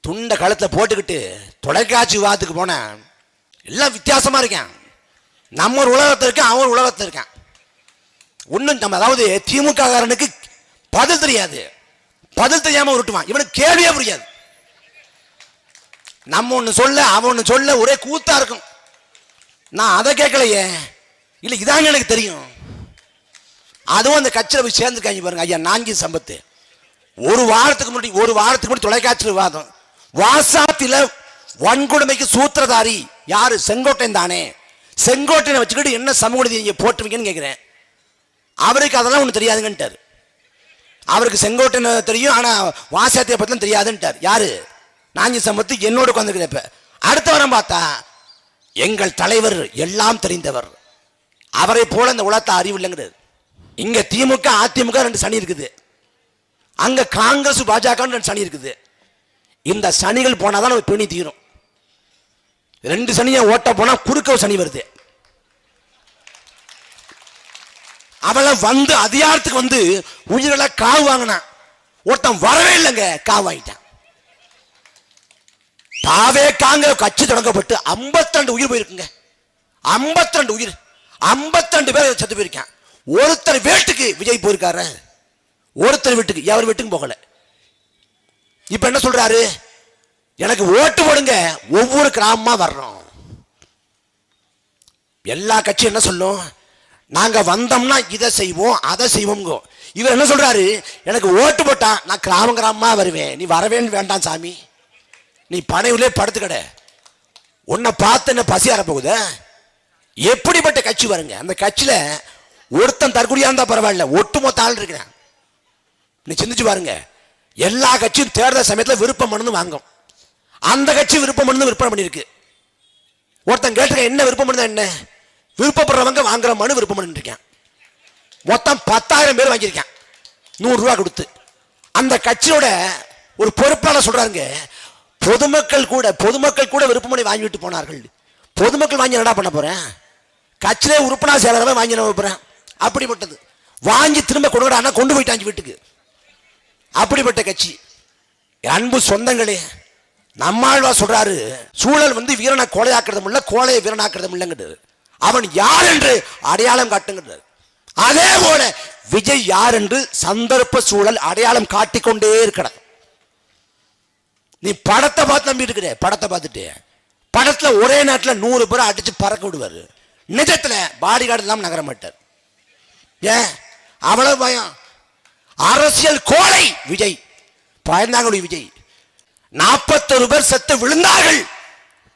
துண்ட கழுத்துல போட்டுக்கிட்டு தொலைக்காட்சி விவாதத்துக்கு போன எல்லாம் வித்தியாசமா இருக்கேன். நம்ம ஒரு உலகத்தில் இருக்கேன், அவன் ஒரு உலகத்தில் இருக்கான். ஒன்றும் நம்ம அதாவது திமுக காரனுக்கு பதில் தெரியாது, பதில் தெரியாம உருட்டுவான். இவனுக்கு கேள்வியே புரியாது. நம்ம ஒன்று சொல்ல அவன் ஒன்று சொல்ல ஒரே கூத்தா இருக்கும். நான் அதை கேட்கலையே, இல்லை இதாங்க எனக்கு தெரியும். அதுவும் அந்த கட்சியில் போய் சேர்ந்துருக்காங்க பாருங்க. ஐயா நாஞ்சி சம்பத்து ஒரு வாரத்துக்கு முன்னாடி தொலைக்காட்சி விவாதம். வாசாத்தில வன்கொடுமைக்கு சூத்திரதாரி யாரு? செங்கோட்டையன் தானே. செங்கோட்டையனை வச்சுக்கிட்டு என்ன சமூக நீதி நீங்க போட்டுவீங்கன்னு கேட்கிறேன். அவருக்கு அதெல்லாம் ஒண்ணு தெரியாதுங்கன்ட்டார். அவருக்கு செங்கோட்டையனை தெரியும், ஆனா வாசாத்தியை பத்திலாம் தெரியாதுன்ட்டார். யாரு? நாஞ்சி சம்பத்து என்னோட உட்காந்துக்கிறப்ப. அடுத்த வாரம் பார்த்தா எங்கள் தலைவர் எல்லாம் தெரிந்தவர், அவரை போல இந்த உலகத்தை அறிவு இல்லைங்கிறது. இங்க திமுக அதிமுக ரெண்டு சனி இருக்குது, அங்க காங்கிரஸ் பாஜக ரெண்டு சனி இருக்குது. இந்த சனிகள் போனாதான் நம்ம பிணி தீரும். ரெண்டு சனியை ஓட்ட போனா குறுக்க சனி வருது. அவளை வந்து அதிகாரத்துக்கு வந்து உயிர்களை காவு வாங்கினான். ஒருத்தன் வரவே இல்லைங்க, காவு வாங்கிட்டான். தாவே காங்கிரஸ் கட்சி தொடங்கப்பட்டு 52 உயிர் போயிருக்குங்க. 52 உயிர், 52 பேர் செத்து போயிருக்கான். ஒருத்தர் வீட்டுக்கு விஜய் போயிருக்காரு, ஒருத்தர் வீட்டுக்கு. எவர் வீட்டுக்கும் போகல. இப்ப என்ன சொல்றாரு? எனக்கு ஓட்டு போடுங்க, ஒவ்வொரு கிராமமா வர்றோம். எல்லா கட்சியும் என்ன சொல்லும்? நாங்க வந்தோம்னா இதை செய்வோம் அதை செய்வோம். இவர் என்ன சொல்றாரு? எனக்கு ஓட்டு போட்டா நான் கிராம கிராமமா வருவேன், நீ வரவேன்னு வேண்டாம் சாமி, நீ பனையிலே படுத்துக்கட, உன்னை பார்த்து என்ன பசி ஆரப்போகுது. எப்படிப்பட்ட கட்சி பாருங்க. அந்த கட்சியில ஒருத்தன் தற்கொலையா இருந்தா பரவாயில்ல, ஒட்டுமொத்த ஆள் இருக்கிறான். நீ சிந்திச்சு பாருங்க. எல்லா கட்சியும் தேர்தல் சமயத்தில் விருப்பம் மனு வாங்கும். அந்த கட்சி விருப்பம் மனு விற்பனை பண்ணிருக்கு. ஒருத்தன் கேட்டிருக்க என்ன விருப்பம் மனு? என்ன விருப்பப்படுறவங்க வாங்குற மனு விருப்பம் பண்ணி இருக்கான். மொத்தம் 10,000 பேர் வாங்கியிருக்கான் 100 ரூபா கொடுத்து. அந்த கட்சியோட ஒரு பொறுப்பாளர் சொல்றாங்க, பொதுமக்கள் கூட விருப்பம் பண்ணி வாங்கிட்டு போனார்கள். பொதுமக்கள் வாங்கி என்னடா பண்ண போறேன்? கட்சியிலே உறுப்பினர் செயலரவே வாங்கி போறேன். அப்படிப்பட்டது வாங்கி திரும்ப கொடுக்கடா கொண்டு போயிட்டாங்க வீட்டுக்கு. அப்படிப்பட்ட கட்சி. அன்பு சொந்தங்களே, நம்மாழ்வா சொல்றாரு, சூழல் வந்து வீரனை கோலையாக்குறதும் இல்ல, கோலையை வீரனாக்குறதும் இல்லைங்கிறது. அவன் யார் என்று அடையாளம் காட்டுங்கிறார். அதே போல விஜய் யார் என்று சந்தர்ப்ப சூழல் அடையாளம் காட்டிக்கொண்டே இருக்கிறது. நீ படத்தை பார்த்து நம்பிட்டு இருக்கிற, படத்தை பார்த்துட்டு படத்துல ஒரே நேரத்தில் 100 பேரை அடிச்சு பறக்க விடுவாரு. நிஜத்துல பாடி கார்டு எல்லாம் நகர மாட்டார். ஏன் அவ்வளவு பயம்? அரசியல் கோழை விஜய். பயந்தாங்க விஜய். 41 பேர் செத்து விழுந்தார்கள்,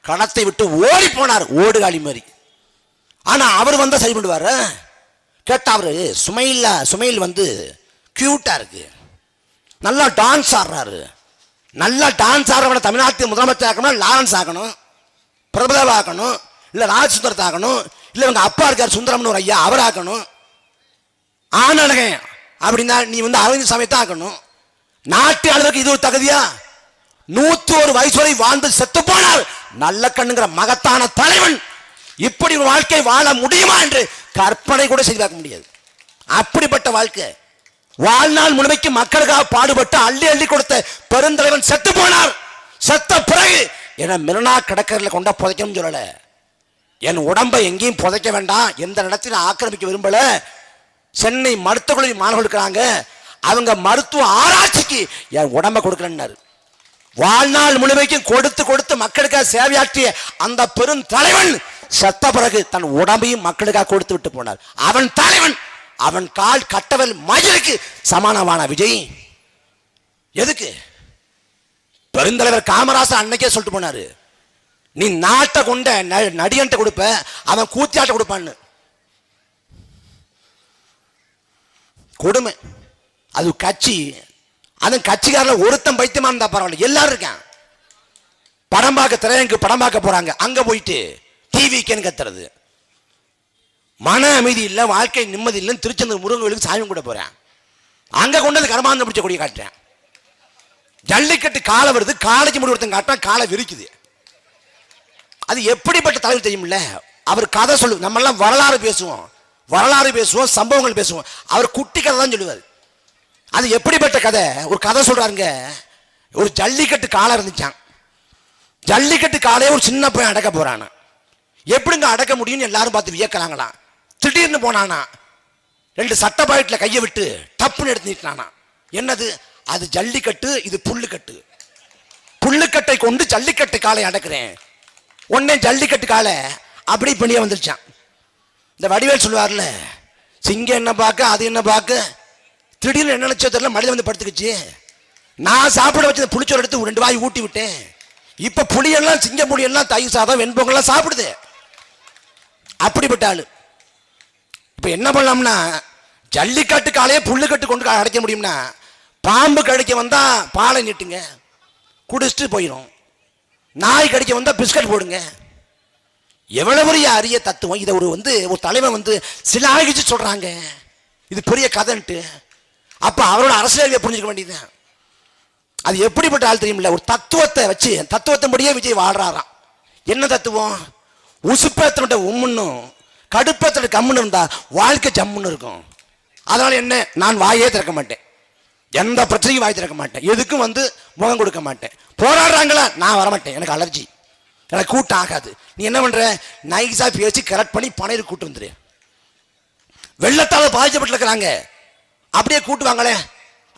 களத்தை விட்டு ஓடி போனார் ஓடுகாலி மாதிரி. ஆனா அவர் வந்தா சரி பண்ணுவாரு கேட்டா, அவரு சுமையில் வந்து கியூட்டா இருக்கு, நல்லா டான்ஸ் ஆடுறாரு. நல்லா டான்ஸ் ஆடுறவன தமிழ்நாட்டு முதலமைச்சர் ஆக்கணும், லாரன்ஸ் ஆகணும், பிரபுதேவா ஆக்கணும், இல்ல ராஜசுந்தரத்தை ஆகணும், இல்ல இவங்க அப்பா இருக்கார் சுந்தரம்னு ஒரு ஐயா அவர் ஆக்கணும். ஆனழகன் அப்படின்னா நீ வந்து அரவிந்த் சமயத்தை ஆக்கணும். நாட்டு அளவுக்கு இது ஒரு தகுதியா? 101 வயசு வரை வாழ்ந்து செத்து போனார் நல்ல கண்ணுங்கிற மகத்தான தலைவன். இப்படி ஒரு வாழ்க்கை வாழ முடியுமா என்று கற்பனை கூட செய்து பார்க்க முடியாது. அப்படிப்பட்ட வாழ்க்கை. வாழ்நாள் முழுமைக்கு மக்களுக்காக பாடுபட்டு அள்ளி அள்ளி கொடுத்த பெருந்தலைவன் செத்து போனார். செத்த பிறகு என மெரினா கடற்கரையில் கொண்டா புதைக்கணும்னு சொல்லல. என் உடம்பை எங்கேயும் புதைக்க வேண்டாம், எந்த இடத்திலும் ஆக்கிரமிக்க விரும்பல. சென்னை மருத்துவக் கல்லூரி மாணவர்கள் இருக்கிறாங்க, அவங்க மருத்துவ ஆராய்ச்சிக்கு என் உடம்பை கொடுக்கிறேன்னாரு. வாழ்நாள் முழுமைக்கும் கொடுத்து கொடுத்து மக்களுக்காக சேவையாற்றிய அந்த பெரும் தலைவன் செத்த பிறகு தன் உடம்பையும் மக்களுக்காக கொடுத்து விட்டு போனார். அவன் தலைவன், அவன் கால் கட்டவல் மயிலுக்கு சமானமான விஜய். எதுக்கு? பெருந்தலைவர் காமராசர் அன்னைக்கே சொல்லிட்டு போனாரு, நீ நாட்டை கொண்ட நடிகன்ட்ட கொடுப்ப, அவன் கூத்தியாட்ட கொடுப்பான்னு. கொடுமை. அது கட்சி. அது கட்சிக்காரில் ஒருத்தன் பைத்தியமா இருந்தா பரவாயில்ல, எல்லாரும் இருக்கான். படம் பார்க்க திரையரங்கு படம் பார்க்க போறாங்க, அங்க போயிட்டு டிவிக்குன்னு கத்துறது. மன அமைதி இல்லை, வாழ்க்கை நிம்மதி இல்லைன்னு திருச்செந்தூர் முருகன் கோயிலுக்கு சாமி கூட போறேன், அங்க கொண்டு வந்து கர்மாந்தம் பிடிச்ச கொடியை காட்டுறேன். ஜல்லிக்கட்டு காலை வருது, காலைக்கு முடி ஒருத்தன் காட்டுறான், காலை விரிக்குது. அது எப்படிப்பட்ட தலைவர் தெரியுமில்ல? அவர் கதை சொல்லு, நம்ம எல்லாம் வரலாறு பேசுவோம், சம்பவங்கள் பேசுவோம். அவர் குட்டி கதை தான் சொல்லுவார். அது எப்படிப்பட்ட கதை? ஒரு கதை சொல்றாருங்க. ஒரு ஜல்லிக்கட்டு காலை இருந்துச்சான். ஜல்லிக்கட்டு காலையே ஒரு சின்ன பையன் அடக்க போறானா. எப்படிங்க அடக்க முடியும்னு எல்லாரும் பார்த்து வியக்கிறாங்களாம். திடீர்னு போனானா, 2 சட்ட பாக்கெட்ல கையை விட்டு டப்புன்னு எடுத்து நீட்டினானா. என்னது அது? ஜல்லிக்கட்டு, இது புல்லுக்கட்டு. புல்லுக்கட்டை கொண்டு ஜல்லிக்கட்டு காலை அடக்கிறேன். உடனே ஜல்லிக்கட்டு காலை அப்படி பண்ணியே வந்துருச்சான். இந்த வடிவேல் சொல்லுவார்ல, சிங்கம் என்ன பார்க்க அது என்ன பார்க்க, திடீர்னு என்ன நினைச்சோ தெரியல மனிதன் வந்து படுத்துக்குச்சு. நான் சாப்பிட வச்சது புளிச்சோறு எடுத்து 2 வாய் ஊட்டி விட்டேன். இப்ப புளியெல்லாம் சிங்க புளியெல்லாம் தயிர் சாதம் வெண்பொங்கல்லாம் சாப்பிடுது. அப்படிப்பட்ட ஆளு. இப்ப என்ன பண்ணலாம்னா, ஜல்லிக்கட்டு காலையே புல்லுக்கட்டு கொண்டு அடைக்க முடியும்னா, பாம்பு கடிக்க வந்தா பாலை நீட்டுங்க, குடிச்சிட்டு போயிடும். நாய் கடிக்க வந்தா பிஸ்கட் போடுங்க. எவ்வளவு பெரிய அரிய தத்துவம். இதை ஒரு தலைவன் சிலாகிச்சு சொல்றாங்க, இது பெரிய கதைன்ட்டு. அப்ப அவரோட அரசியல் புரிஞ்சுக்க வேண்டியதுதான். அது எப்படிப்பட்ட ஆள் தெரியுமில்ல, ஒரு தத்துவத்தை வச்சு தத்துவத்தின்படியே விஜய் வாழ்றாராம். என்ன தத்துவம்? உசுப்பேத்தோட உம்முன்னும் கடுப்பேத்தோட கம்முன்னு இருந்தா வாழ்க்கை ஜம்முன்னு இருக்கும். அதனால என்ன, நான் வாயே திறக்க மாட்டேன், எந்த பிரச்சனையும் வாய் திறக்க மாட்டேன், எதுக்கும் முகம் கொடுக்க மாட்டேன். போராடுறாங்களா, நான் வரமாட்டேன், எனக்கு அலர்ஜி, எனக்கு கூட்டம் ஆகாது. நீ என்ன பண்ற, நைஸா பேசி கரெக்ட் பண்ணி பனையில் கூட்டு வந்துரு. வெள்ளத்தால பாதிக்கப்பட்டு இருக்கிறாங்க, அப்படியே கூட்டுவாங்களே,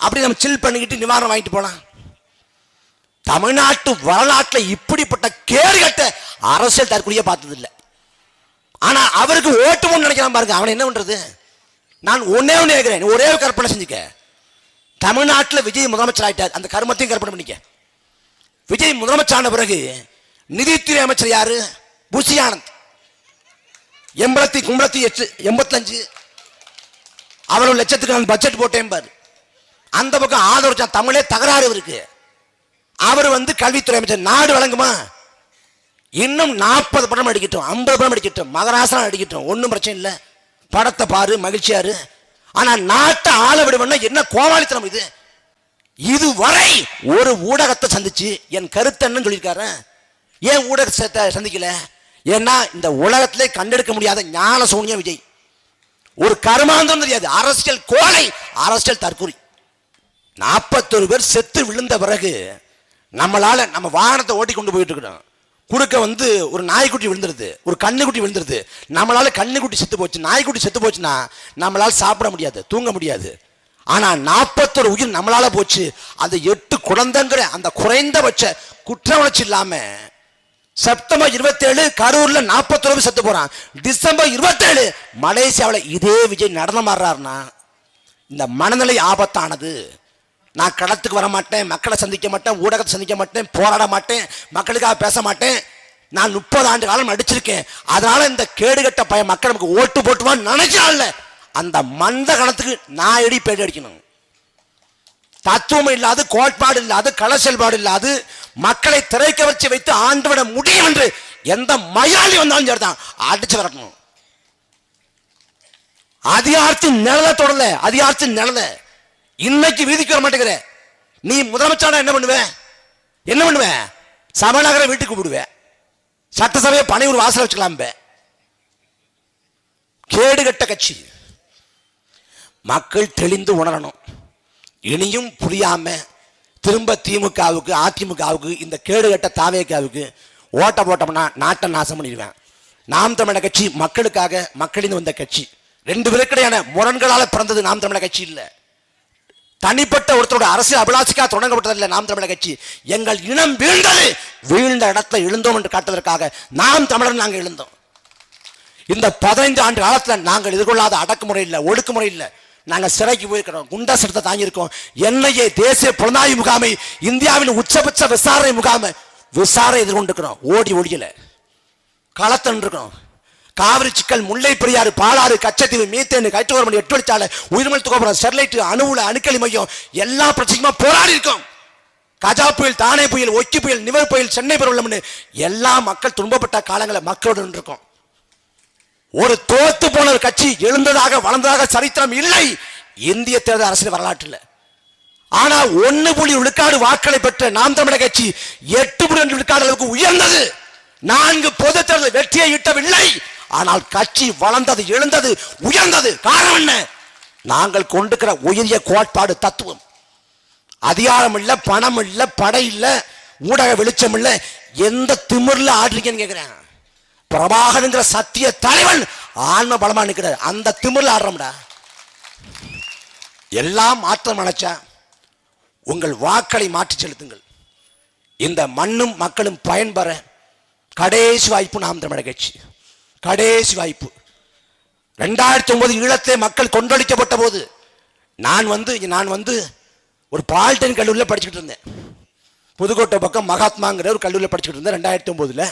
அப்படியே நம்ம சில் பண்ணிக்கிட்டு நிவாரணம் வாங்கிட்டு போலாம். தமிழ்நாட்டு வரலாற்றில் இப்படிப்பட்ட கேடுகட்ட அரசியல் தற்கொலையை பார்த்தது இல்லை. ஆனா அவருக்கு ஓட்டு போன்னு நினைக்கிறான் பாருங்க, அவன் என்ன பண்றது? நான் ஒன்னே கேட்கிறேன், ஒரே கற்பனை செஞ்சுக்க. தமிழ்நாட்டில் விஜய் முதலமைச்சர் ஆயிட்டார், அந்த கர்மத்தையும் கற்பனை பண்ணிக்க. விஜய் முதலமைச்சரான பிறகு நிதித்துறை அமைச்சர் யாரு? புஷி ஆனந்த். 85 அவ்வளவு லட்சத்துக்கு நான் பட்ஜெட் போட்டேன் பாரு. அந்த பக்கம் ஆதரவு தமிழே தகராறு இருக்கு. அவர் கல்வித்துறை அமைச்சர். நாடு வழங்குமா? இன்னும் 40 படம் அடிக்கட்டும், 50 படம் அடிக்கட்டும், மகராசனம் அடிக்கட்டும், ஒன்றும் பிரச்சனை இல்லை. படத்தை பாரு, மகிழ்ச்சியாரு. ஆனா நாட்டை ஆள விடுவா என்ன கோமாளித்தனம் இது? இதுவரை ஒரு ஊடகத்தை சந்திச்சு என் கருத்து என்னன்னு சொல்லியிருக்காரு. ஏன் ஊடகத்தை சந்திக்கல? ஏன்னா இந்த உலகத்திலே கண்டெடுக்க முடியாத ஞான சூனியம் விஜய். ஒரு கருமாந்தம் தெரியாது, அரசியல் கோலை, அரசியல் தற்கொலை. 41 பேர் செத்து விழுந்த பிறகு நம்மளால நம்ம வாகனத்தை ஓட்டி கொண்டு போயிட்டு இருக்கிறோம். குறுக்க ஒரு நாய்க்குட்டி விழுந்துருது, ஒரு கண்ணுக்குட்டி விழுந்துருது. நம்மளால கண்ணுக்குட்டி செத்து போச்சு, நாய்க்குட்டி செத்து போச்சுன்னா நம்மளால சாப்பிட முடியாது, தூங்க முடியாது. ஆனா 41 உயிர் நம்மளால போச்சு. அந்த 8 குழந்தைங்கிற அந்த குறைந்தபட்ச குற்ற உணர்ச்சி இல்லாம செப்டம்பர் 27 கரூர்ல 41 செத்து போறான். டிசம்பர் 27 மலேசியாவில் இதே விஜய் நடனம் ஆடுறாருன்னா இந்த மனநிலை ஆபத்தானது. நான் களத்துக்கு வர மாட்டேன், மக்களை சந்திக்க மாட்டேன், ஊடகத்தை சந்திக்க மாட்டேன், போராட மாட்டேன், மக்களுக்காக பேச மாட்டேன். நான் 30 ஆண்டு காலம் நடிச்சிருக்கேன். அதனால இந்த கேடுகட்ட பய மக்கள் நமக்கு ஓட்டு போட்டுவான்னு நினைச்சால அந்த மந்த கணத்துக்கு நான் எடி பேடி அடிக்கணும். தத்துவம் இல்லாது, கோட்பாடு இல்லாது, கள செயல்பாடு இல்லாது மக்களை திரைக்க வச்சு வைத்து ஆண்டுவிட முடியும் என்று எந்த மயாளி வந்தாலும் சரிதான் அடிச்சு வரணும். அதிகாரத்தின் நிழலை தொடரல, அதிகாரத்தின் நிழலை இன்னைக்கு வீதிக்கு வர மாட்டேங்கிற. நீ முதலமைச்சர் என்ன பண்ணுவ? என்ன பண்ணுவ? சபாநாயகரை வீட்டுக்கு கூப்பிடுவ, சட்டசபையை பனையூர் வாசல் வச்சுக்கலாம். கேடுகட்ட கட்சி. மக்கள் தெளிந்து உணரணும். இனியும் புரியாம திரும்ப திமுகவுக்கு, அதிமுகவுக்கு, இந்த கேடுகட்ட தாவேக்காவுக்கு ஓட்ட போட்டோம்னா நாட்டை நாசம் பண்ணிடுவேன். நாம் தமிழர் கட்சி மக்களுக்காக, மக்களின் வந்த கட்சி. 2 பேருக்கிடையான முரண்களால பிறந்தது நாம் தமிழர் கட்சி இல்ல. தனிப்பட்ட ஒருத்தரோட அரசியல் அபிலாஷிக்காக தொடங்கப்பட்டதில்லை நாம் தமிழர் கட்சி. எங்கள் இனம் வீழ்ந்தது, வீழ்ந்த இடத்துல எழுந்தோம் என்று காட்டுவதற்காக நாம் தமிழர் நாங்கள் எழுந்தோம். இந்த 15 ஆண்டு காலத்தில் நாங்கள் எதிர்கொள்ளாத அடக்குமுறை இல்லை, ஒடுக்குமுறை இல்லை. நாங்கள் சிறைக்கு போயிருக்கிறோம், குண்டா சட்டத்தை தாங்கியிருக்கோம். என்னையே தேசிய புலனாய்வு முகாமை, இந்தியாவின் உச்சபட்ச விசாரணை முகாமை விசாரணை எதிர்கொண்டிருக்கிறோம். ஓடி ஒடியல களத்தன் இருக்கிறோம். காவிரி சிக்கல், முல்லை பெரியாறு, பாலாறு, கச்சத்தீவு, மீத்தேன், கைட்டுவரமணி, 8 வழிச்சாலை, உயிர்மல் துகோபுரம், ஸ்டெர்லைட், அணுவுல அணுக்களி மையம் எல்லா பிரச்சனையுமா போராடி இருக்கோம். கஜா புயல், தானே புயல், ஒக்கி புயல், நிவர் புயல், சென்னை பெருவெள்ளம்னு எல்லா மக்கள் துன்பப்பட்ட காலங்களை மக்களோடு இருக்கோம். ஒரு தோத்து போன ஒரு கட்சி எழுந்ததாக வளர்ந்ததாக சரித்திரம் இல்லை இந்திய தேர்தல் அரசியல் வரலாற்றில். ஆனா 1 விழுக்காடு வாக்களை பெற்ற நாம் தமிழர் கட்சி 8 விழுக்காடு அளவுக்கு உயர்ந்தது. 4 பொது தேர்தல் வெற்றியை ஈட்டவில்லை. ஆனால் கட்சி வளர்ந்தது, எழுந்தது, உயர்ந்தது. காரணம் என்ன? நாங்கள் கொண்டிருக்கிற உயரிய கோட்பாடு, தத்துவம். அதிகாரம் இல்ல, பணம் இல்ல, படை இல்ல, ஊடக வெளிச்சம் இல்ல, எந்த திமிர்ல ஆடுறீங்கன்னு கேக்குறேன். பிரபாகரங்கிற சத்திய தலைவன் ஆன்ம பலமா நிற்கிறார். அந்த திமிர்ல ஆடுறோம்டா. எல்லாம் மாற்றம் அணைச்சா உங்கள் வாக்களை மாற்றி செலுத்துங்கள். இந்த மண்ணும் மக்களும் பயன்பெற கடைசி வாய்ப்பு நாம் தமிழர் கட்சி. கடைசி வாய்ப்பு. 2009 ஈழத்திலே மக்கள் கொன்றளிக்கப்பட்ட போது நான் வந்து ஒரு பாலிடெக்னிக் கல்லூரியில் படிச்சுக்கிட்டு இருந்தேன். புதுக்கோட்டை பக்கம் மகாத்மாங்கிற ஒரு கல்லூரியில் படிச்சுக்கிட்டு இருந்தேன். 2009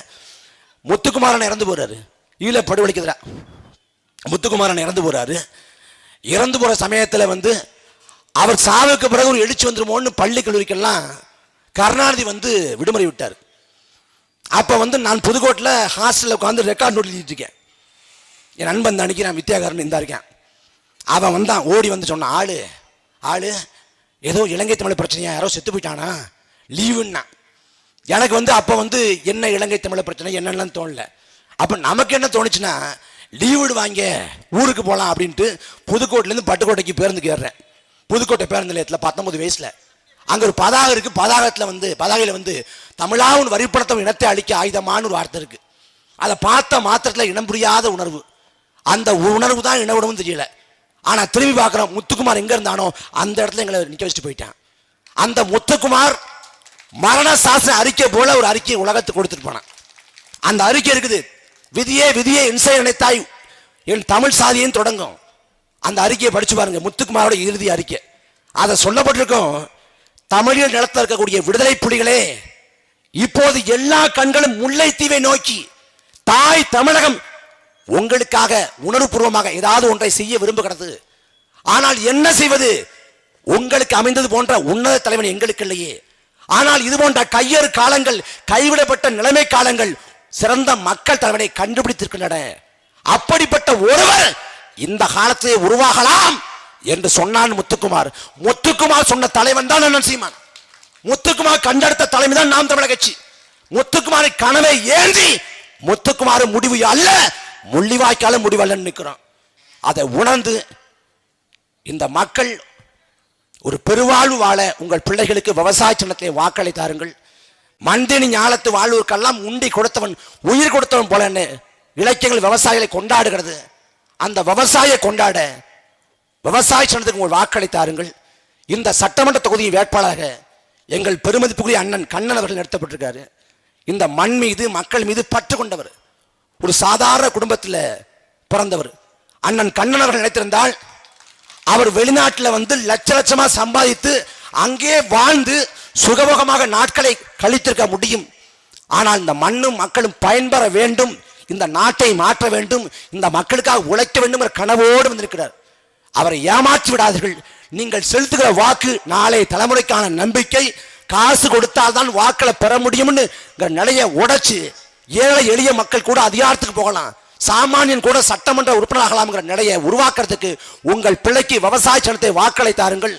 முத்துக்குமாரன் இறந்து போறாரு. ஈழ படுகொலைக்குதா முத்துக்குமாரன் இறந்து போறாரு. இறந்து போற சமயத்தில் அவர் சாவுக்கு பிறகு ஒரு எழுச்சி வந்துருமோன்னு பள்ளி கல்லூரிக்கெல்லாம் கருணாநிதி விடுமுறை விட்டார். அப்ப நான் புதுக்கோட்டில் ஹாஸ்டலில் உட்காந்து ரெக்கார்ட் நோட் எழுதிட்டு இருக்கேன். என் நண்பன் அன்னைக்கு நான் வித்யாகரன் இருந்தா இருக்கேன். அவன் வந்தான், ஓடி சொன்னான், ஆளு ஏதோ இலங்கை தமிழ் பிரச்சனையா, யாரோ செத்து போயிட்டானா, லீவுன்னா. எனக்கு அப்ப என்ன இலங்கை தமிழ் பிரச்சனை என்னன்னு தோணல. அப்ப நமக்கு என்ன தோணுச்சுன்னா, லீவு வாங்க ஊருக்கு போகலாம் அப்படின்ட்டு புதுக்கோட்டையிலேருந்து பட்டுக்கோட்டைக்கு பேருந்து ஏறுறேன். புதுக்கோட்டை பேருந்து நிலையத்தில் 19 வயசுல அங்க ஒரு பதாக இருக்கு. பதாகையில தமிழாவின் வரிப்பணத்தம் இனத்தை அழிக்க ஆயுதமான ஒரு வார்த்தை இருக்கு. அதை பார்த்த மாத்திரத்தில் இனம் புரியாத உணர்வு. அந்த உணர்வு தான் இன உணர்வு தெரியல. ஆனா திரும்பி பார்க்கிறோம், முத்துக்குமார் எங்க இருந்தானோ அந்த இடத்துல எங்களை நிக்க வச்சுட்டு போயிட்டான். அந்த முத்துக்குமார் மரண சாசன அறிக்கை போல ஒரு அறிக்கையை உலகத்துக்கு கொடுத்துட்டு போனான். அந்த அறிக்கை இருக்குது, விதியே விதியே இன்சை நினைத்தாய் என் தமிழ் சாதியும் தொடங்கும். அந்த அறிக்கையை படிச்சு பாருங்க, முத்துக்குமாரோட இறுதி அறிக்கை. அதை சொல்லப்பட்டிருக்கும், தமிழில் நிலத்தில் இருக்கக்கூடிய விடுதலை புலிகளே, இப்போது எல்லா கண்களும் முல்லைத்தீவை நோக்கி தாய் தமிழகம் உங்களுக்காக உணர்வுபூர்வமாக ஏதாவது ஒன்றை செய்ய விரும்புகிறது. ஆனால் என்ன செய்வது? உங்களுக்கு அமைந்தது போன்ற உன்னத தலைவன் எங்களுக்கு இல்லையே. ஆனால் இது போன்ற கையறு காலங்கள், கைவிடப்பட்ட நிலைமை காலங்கள் சிறந்த மக்கள் தலைவனை கண்டுபிடித்திருக்கின்றன. அப்படிப்பட்ட ஒருவர் இந்த காலத்திலே உருவாகலாம் என்று சொன்னான் முத்துக்குமார். முத்துக்குமார் சொன்ன தலைவன் தான் அண்ணன் சீமான். முத்துக்குமார் கண்டெடுத்த தலைமை தான் நாம் தமிழர் கட்சி. முத்துக்குமாரை கனவை ஏந்தி முத்துக்குமார் முடிவு அல்ல, முள்ளிவாய்க்கால முடிவல்ல நிற்கிறோம். அதை உணர்ந்து இந்த மக்கள் ஒரு பெருவாழ்வு வாழ உங்கள் பிள்ளைகளுக்கு விவசாய சின்னத்தை வாக்களை தாருங்கள். மந்தினி ஞாலத்து வாழ்வுக்கெல்லாம் உண்டி கொடுத்தவன் உயிர் கொடுத்தவன் போல இலக்கியங்கள் விவசாயிகளை கொண்டாடுகிறது. அந்த விவசாய கொண்டாட விவசாய சின்னத்துக்கு உங்கள் வாக்களை தாருங்கள். இந்த சட்டமன்ற தொகுதியின் வேட்பாளராக எங்கள் பெருமதிப்புக்குரிய அண்ணன் கண்ணன் அவர்கள் நிறுத்தப்பட்டிருக்காரு. இந்த மண் மீது மக்கள் மீது பற்று கொண்டவர், ஒரு சாதாரண குடும்பத்தில் பிறந்தவர். அண்ணன் கண்ணன் அவர்கள் நினைத்திருந்தால் அவர் வெளிநாட்டில் லட்ச லட்சமா சம்பாதித்து அங்கே வாழ்ந்து சுகபோகமாக நாட்களை கழித்திருக்க முடியும். ஆனால் இந்த மண்ணும் மக்களும் பயன்பெற வேண்டும், இந்த நாட்டை மாற்ற வேண்டும், இந்த மக்களுக்காக உழைக்க வேண்டும் என்ற கனவோடு வந்திருக்கிறார். அவரை ஏமாற்றி விடாதீர்கள். நீங்கள் செலுத்துகிற வாக்கு நாளை தலைமுறைக்கான நம்பிக்கை. காசு கொடுத்தால் தான் வாக்களை பெற முடியும்னு நிலையை உடைச்சு ஏழை எளிய மக்கள் கூட அதிகாரத்துக்கு போகலாம், சாமானியன் கூட சட்டமன்ற உறுப்பினர் ஆகலாம்ங்கிற நிலையை உருவாக்குறதுக்கு உங்கள் பிள்ளைக்கு விவசாய சின்னத்தை வாக்களை தாருங்கள்.